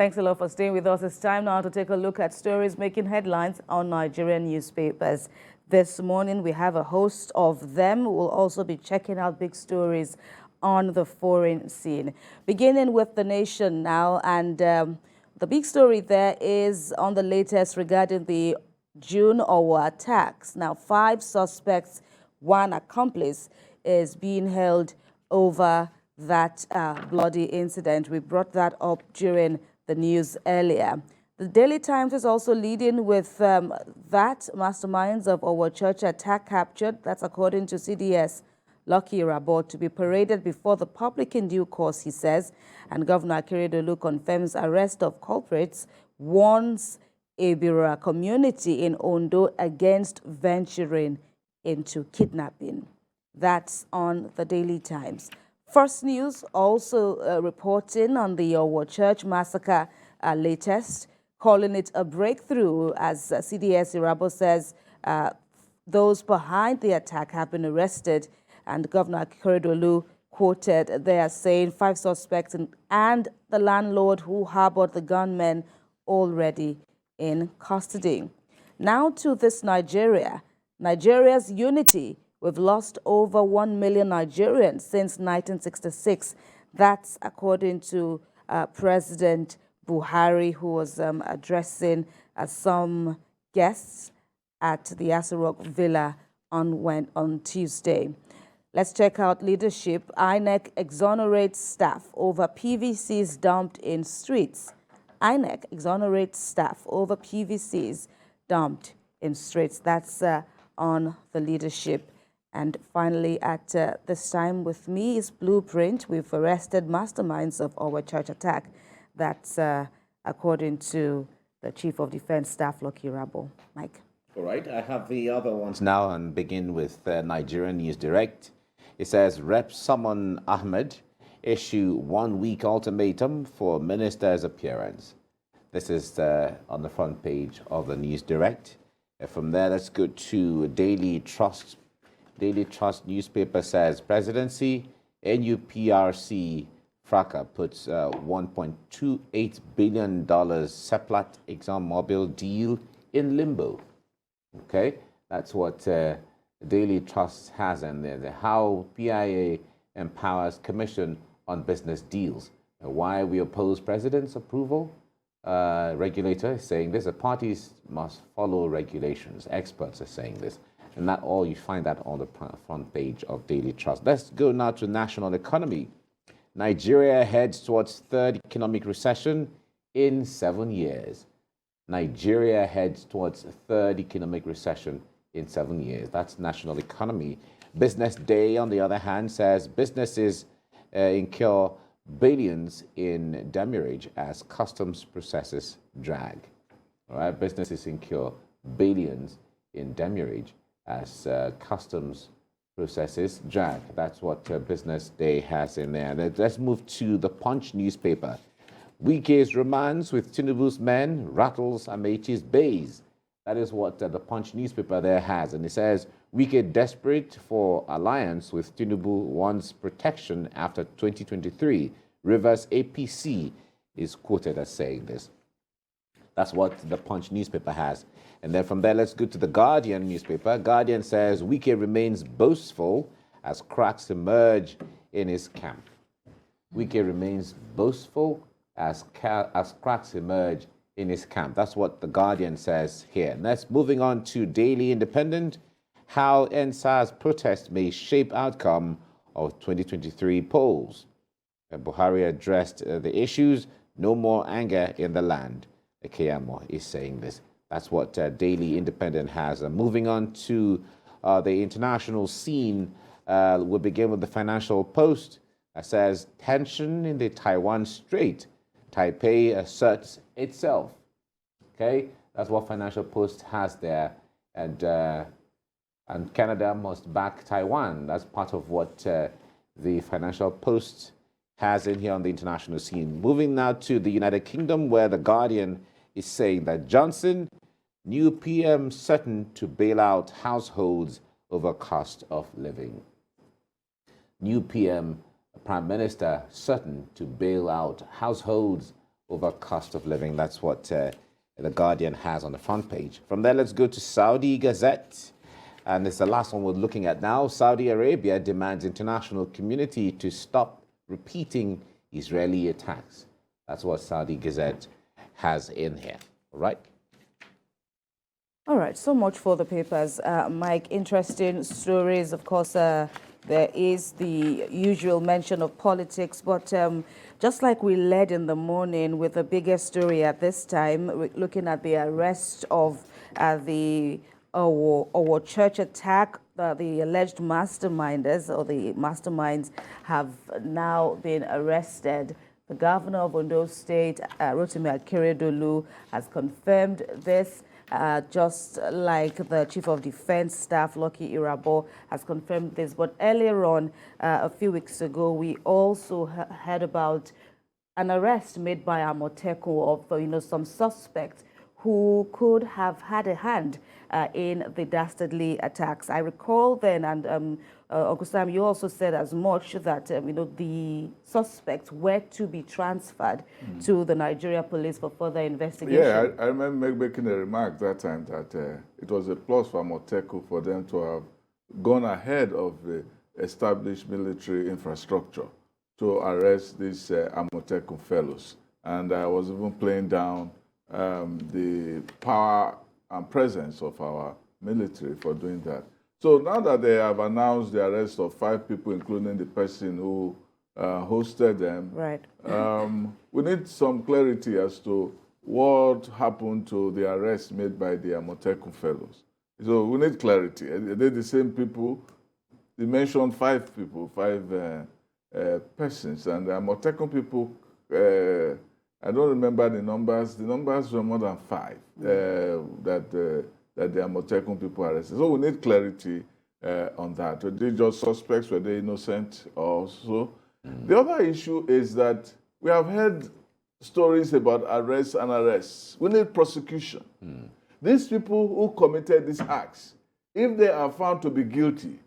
Thanks a lot for staying with us. It's time now to take a look at stories making headlines on Nigerian newspapers. This morning, we have a host of them. We'll also be checking out big stories on the foreign scene. Beginning with The Nation now, and the big story there is on the latest regarding the June Owo attacks. Now, 5 suspects, 1 accomplice is being held over that bloody incident. We brought that up during the news earlier. The Daily Times is also leading with that Masterminds of our church attack captured. That's according to CDS Lucky Irabor, to be paraded before the public in due course, he says. And Governor Akeredolu confirms arrest of culprits, warns Ebira community in Ondo against venturing into kidnapping. That's on the Daily Times. First News also reporting on the Owo Church massacre latest, calling it a breakthrough, as CDS Irabor says those behind the attack have been arrested. And Governor Akeredolu quoted there saying 5 suspects and the landlord who harbored the gunmen already in custody. Now to this Nigeria's unity. We've lost over 1 million Nigerians since 1966. That's according to President Buhari, who was addressing some guests at the Aso Rock Villa on Tuesday. Let's check out leadership. INEC exonerates staff over PVCs dumped in streets. INEC exonerates staff over PVCs dumped in streets. That's on the leadership. And finally, at this time with me is Blueprint. We've arrested masterminds of our church attack. That's according to the Chief of Defense Staff, Lucky Irabor. Mike. All right, I have the other ones now and begin with Nigerian News Direct. It says, Rep. Summon Ahmed issue 1-week ultimatum for minister's appearance. This is on the front page of the News Direct. From there, let's go to Daily Trust. Daily Trust newspaper says, Presidency, NUPRC fracas puts $1.28 billion Seplat ExxonMobil deal in limbo. Okay, that's what Daily Trust has in there. How PIA empowers Commission on Business Deals. Why we oppose President's approval? Regulator is saying this. The parties must follow regulations. Experts are saying this. And that all, you find that on the front page of Daily Trust. Let's go now to national economy. Nigeria heads towards 3rd economic recession in 7 years. Nigeria heads towards 3rd economic recession in 7 years. That's national economy. Business Day, on the other hand, says businesses incur billions in demurrage as customs processes drag. All right, businesses incur billions in demurrage as customs processes drag. That's what Business Day has in there. And let's move to the Punch newspaper. Wike's romance with Tinubu's men rattles Amechi's bays. That is what the Punch newspaper there has. And it says, Wike desperate for alliance with Tinubu wants protection after 2023. Rivers APC is quoted as saying this. That's what the Punch newspaper has. And then from there, let's go to the Guardian newspaper. Guardian says, Wike remains boastful as cracks emerge in his camp. Wike remains boastful as cracks emerge in his camp. That's what the Guardian says here. Next, moving on to Daily Independent, how NSAS protest may shape outcome of 2023 polls. Buhari addressed the issues, no more anger in the land. Keyamo is saying this. That's what Daily Independent has. Moving on to the international scene, we'll begin with the Financial Post. That says, tension in the Taiwan Strait. Taipei asserts itself. Okay, that's what Financial Post has there. And Canada must back Taiwan. That's part of what the Financial Post has in here on the international scene. Moving now to the United Kingdom, where the Guardian is saying that Johnson, new PM certain to bail out households over cost of living. New PM, Prime Minister, certain to bail out households over cost of living. That's what The Guardian has on the front page. From there, let's go to Saudi Gazette. And it's the last one we're looking at now. Saudi Arabia demands international community to stop repeating Israeli attacks. That's what Saudi Gazette has in here. All right. All right, so much for the papers. Mike, interesting stories. Of course, there is the usual mention of politics, but just like we led in the morning with the biggest story at this time, we're looking at the arrest of the Owo church attack. The alleged masterminders or the masterminds have now been arrested. The governor of Ondo State, Rotimi Akeredolu, has confirmed this. Just like the Chief of Defense Staff, Lucky Irabor, has confirmed this. But earlier on, a few weeks ago, we also heard about an arrest made by Amotekun of some suspects who could have had a hand in the dastardly attacks. I recall then, and Uncle Sam, you also said as much that the suspects were to be transferred to the Nigeria police for further investigation. Yeah, I remember making a remark that time that it was a plus for Amotekun for them to have gone ahead of the established military infrastructure to arrest these Amotekun fellows. And I was even playing down the power and presence of our military for doing that. So now that they have announced the arrest of 5 people, including the person who hosted them, right? We need some clarity as to what happened to the arrest made by the Amotekun fellows. So we need clarity. Are they the same people? They mentioned 5 people, 5 persons, and the Amotekun people. I don't remember the numbers. The numbers were more than 5 that the Amotekun people arrested. So we need clarity on that. Were they just suspects? Were they innocent also? The other issue is that we have heard stories about arrests and arrests. We need prosecution. These people who committed these acts, if they are found to be guilty,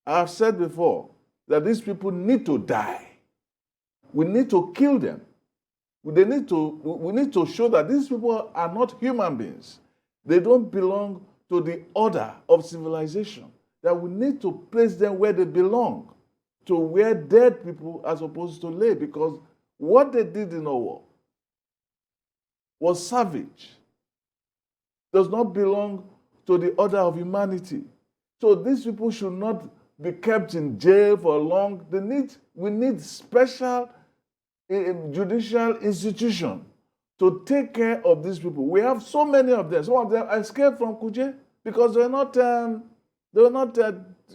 I have said before that these people need to die. We need to kill them. We need to show that these people are not human beings. They don't belong to the order of civilization. That we need to place them where they belong, to where dead people are supposed to lay, because what they did in Owo was savage. Does not belong to the order of humanity. So these people should not be kept in jail for long. We need special judicial institution to take care of these people. We have so many of them. Some of them escaped from Kuje because they were not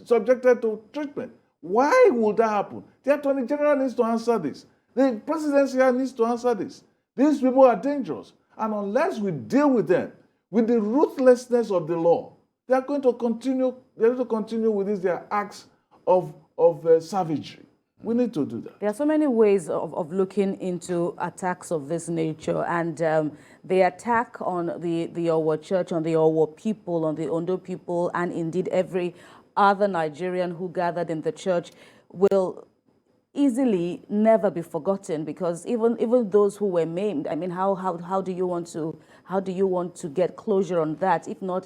subjected to treatment. Why would that happen? The Attorney General needs to answer this. The presidency needs to answer this. These people are dangerous. And unless we deal with them with the ruthlessness of the law, they are going to continue. They are going to continue with their acts of savagery. We need to do that. There are so many ways of looking into attacks of this nature, and the attack on the Owo church, on the Owo people, on the Ondo people, and indeed every other Nigerian who gathered in the church will easily never be forgotten, because even those who were maimed, I mean, how do you want to get closure on that, if not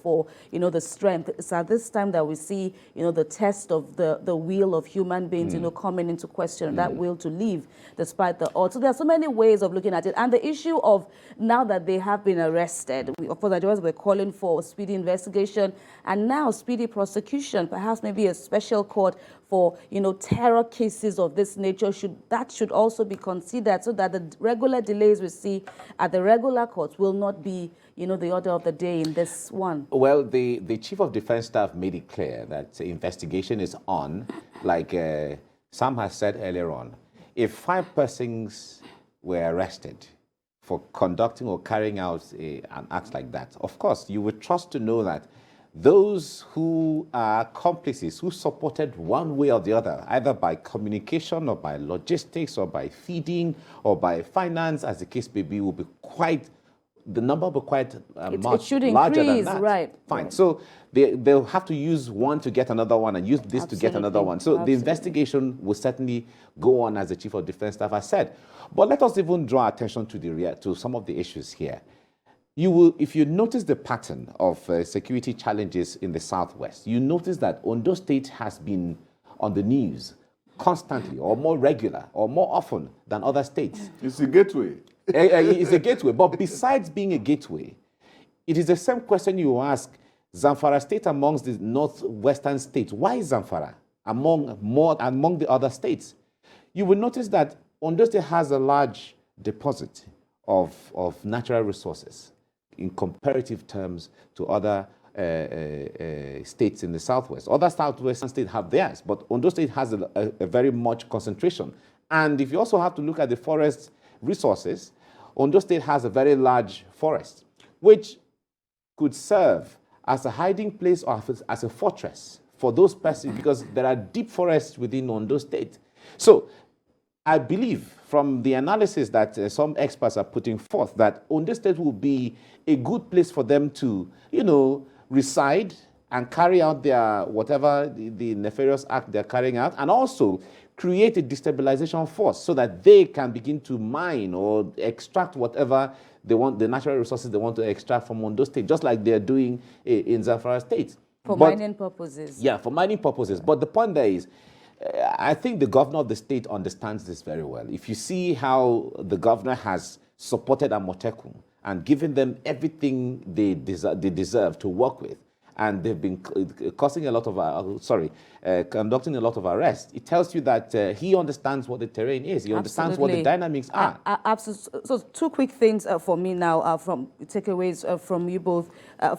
for the strength? It's at this time that we see the test of the will of human beings coming into question, that will to live despite the odds. So there are so many ways of looking at it, and the issue of now that they have been arrested, of course Nigerians were calling for speedy investigation and now speedy prosecution, perhaps maybe a special court for terror cases of this nature should also be considered, so that the regular delays we see at the regular courts will not be the order of the day in this one. Well, the Chief of Defense Staff made it clear that the investigation is on. Like Sam has said earlier on, if 5 persons were arrested for conducting or carrying out an act like that, of course you would trust to know that those who are accomplices, who supported one way or the other, either by communication or by logistics or by feeding or by finance, as the case may be, will be quite the number will be quite It much should larger increase, than that. right. Fine. Right. So they'll have to use one to get another one and use this to get another Absolutely. one. So the Absolutely. investigation will certainly go on, as the Chief of Defense Staff has said. But let us even draw attention to some of the issues here. You will, if you notice the pattern of security challenges in the Southwest, you notice that Ondo State has been on the news constantly, or more regular, or more often than other states. It's a gateway. It's a gateway. But besides being a gateway, it is the same question you ask Zamfara State amongst the northwestern states. Why is Zamfara among the other states? You will notice that Ondo State has a large deposit of natural resources in comparative terms to other states in the Southwest. Other Southwestern states have theirs, but Ondo State has a very much concentration. And if you also have to look at the forest resources, Ondo State has a very large forest, which could serve as a hiding place or as a fortress for those persons, because there are deep forests within Ondo State. So I believe from the analysis that some experts are putting forth that Ondo State will be a good place for them to, reside and carry out their whatever the nefarious act they're carrying out, and also create a destabilization force so that they can begin to mine or extract whatever they want, the natural resources they want to extract from Ondo State, just like they're doing in Zamfara State. For mining purposes. Yeah, for mining purposes. But the point there is, I think the governor of the state understands this very well. If you see how the governor has supported Amotekun and given them everything they deserve to work with, and they've been conducting a lot of arrests, it tells you that he understands what the terrain is. He understands what the dynamics are. Absolutely. So two quick things for me now, from takeaways from you both.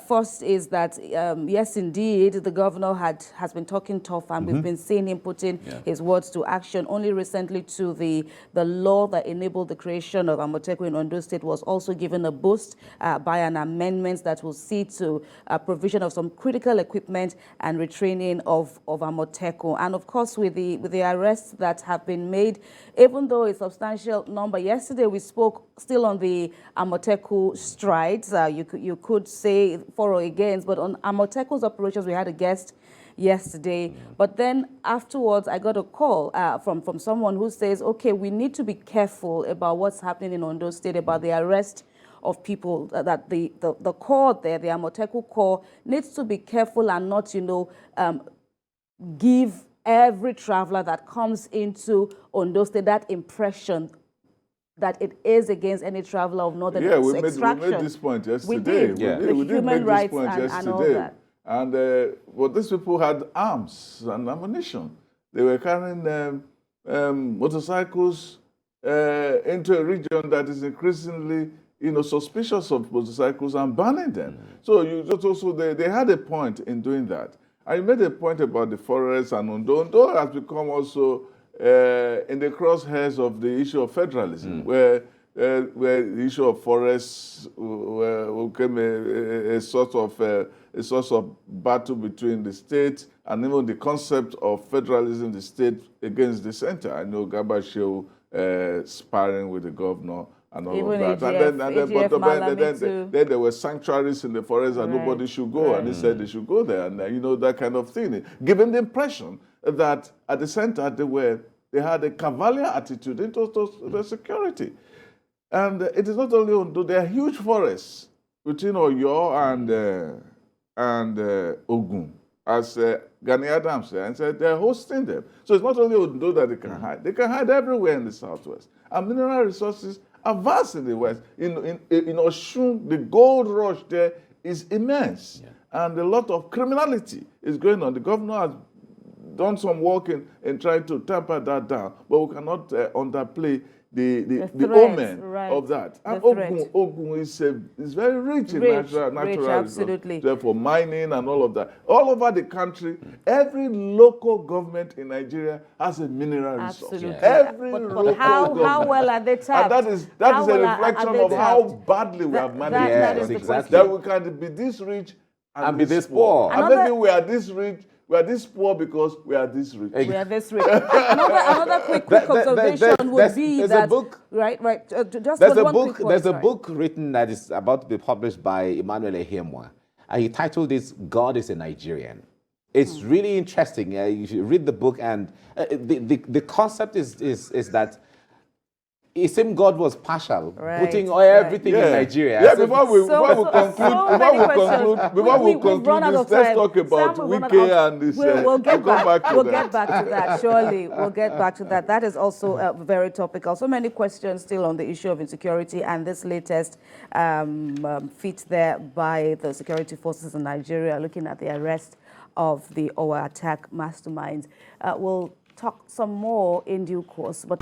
First is that, yes, indeed, the governor has been talking tough, and we've been seeing him putting his words to action. Only recently to the law that enabled the creation of Amotekun in Ondo State was also given a boost by an amendment that will see to provision of some critical equipment and retraining of Amotekun. And of course, with the arrests that have been made, even though a substantial number, yesterday we spoke still on the Amotekun strides. You could say for or against, but on Amotekun's operations, we had a guest yesterday. But then afterwards, I got a call from someone who says, okay, we need to be careful about what's happening in Ondo State, about the arrest of people, that the core there, the Amotekun core, needs to be careful and not, give every traveler that comes into Ondo State that impression that it is against any traveler of northern extraction. We made this point yesterday. We did make this point yesterday. And all that. And these people had arms and ammunition. They were carrying motorcycles into a region that is increasingly suspicious of motorcycles and banning them. So they had a point in doing that. I made a point about the forest, and Ondo has become also in the crosshairs of the issue of federalism, where the issue of forests became a sort of battle between the states, and even the concept of federalism, the state against the center. I know Gabashew sparring with the governor and all even of that. Then there were sanctuaries in the forest and nobody should go. And he said they should go there, and that kind of thing. Giving the impression that at the center they had a cavalier attitude into the security. And it is not only Ondo, there are huge forests between Oyo and Ogun, as Gani Adams said, and said they're hosting them. So it's not only Ondo that they can hide. They can hide everywhere in the southwest. And mineral resources are vast in the west. In Osun, the gold rush there is immense. And a lot of criminality is going on. The governor has done some work in trying to tamper that down, but we cannot underplay the omen of that. And Ogun is very rich in natural resources. Therefore, mining and all of that. All over the country, every local government in Nigeria has a mineral resource. Every local government. How well are they tapped? And that is a reflection of how badly we have managed exactly. that we can be this rich and be this poor. And maybe we are this rich, we are this poor because we are this rich. We are this rich. Another quick observation would be there's that... a book, right. Just there's a one book. quick There's one, a book written that is about to be published by Emmanuel Ehemwa, and he titled this "God is a Nigerian." It's really interesting. You should read the book, and the concept is that it seemed God was partial, putting everything in Nigeria. Yeah, before we conclude this, let's talk about Wike and this. We'll get back to that, surely. We'll We'll get back to that. That is also very topical. So many questions still on the issue of insecurity, and this latest feat there by the security forces in Nigeria, looking at the arrest of the Owa attack masterminds. We'll talk some more in due course, but...